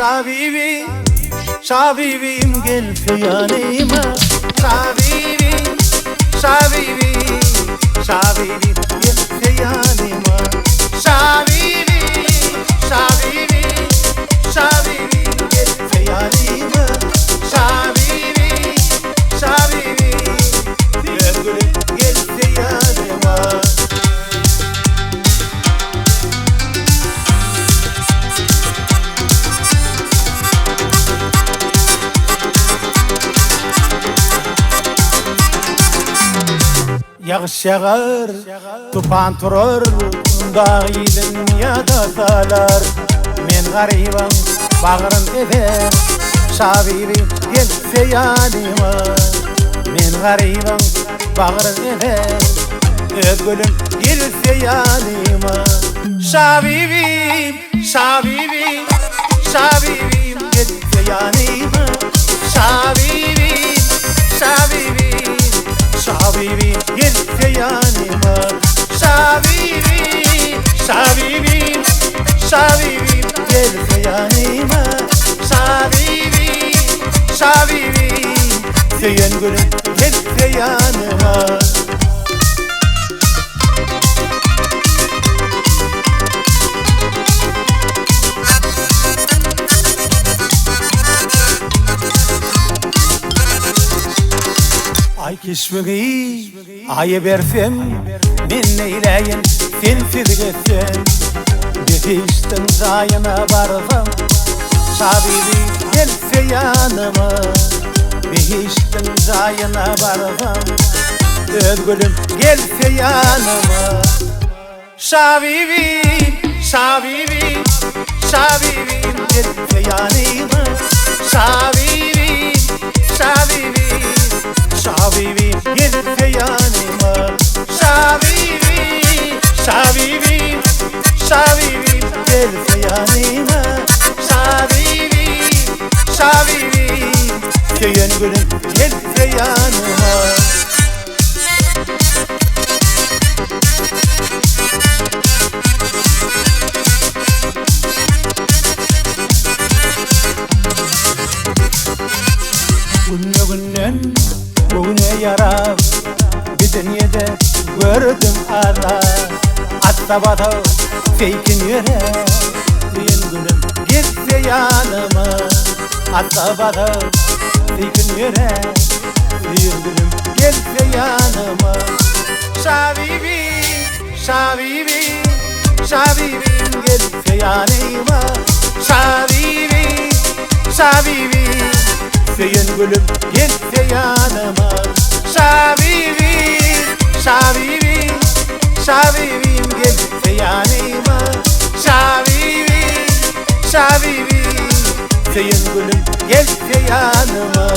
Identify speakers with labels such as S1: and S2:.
S1: Şabibim, şabibim gel yanıma. Şabibim, şabibim, şabibim gel yanıma. Şabibim, şabibim, şabibim gel yanıma. Şabibim, şabibim gel yanıma. Yağış yağar, tufan turur, dağ ilin ya da salar. Men garibim, bağrım ever, şabibim gelse yanıma. Men garibim, bağrım ever, özgülüm gelse yanıma. Şabibim, şabibim, şabibim gelse yanıma. Şabibim, şabibim, şabibim gelse yanıma. Şabibim, şabibim, şabibim gelse yanıma. Şabibim, şabibim, seyen gülüm gelse yanıma. Ay kişmiği ayı versem, men neyleyin sensiz geçsem. Behiştin rayına varsam, şabibi gelse yanıma. Behiştin rayına varsam, özgülüm gelse yanıma. Şabibim, şabibim, şabibim gelse yanıma. Şabibim, şabibim, şabibim gelse yanıma. Şabibim, şabibim, şabibim gelse yanıma. Şabibim, şabibim, seyen gülüm gelse yanıma. Günden bugüne yarar, bir dünyada gördüm ara. Atta bata feykin yere, seyen gülüm gelse yanıma. Atta bata feykin yere, seyen gülüm gelse yanıma. Şabibim, şabibim, şabibim gelse yanıma. Şabibim, şabibim, seyen gülüm gelse yanıma. Şabibim, şabibim, şabibim gelse yanıma. Şabibim, şabibim, seyen gülüm gelse yanıma.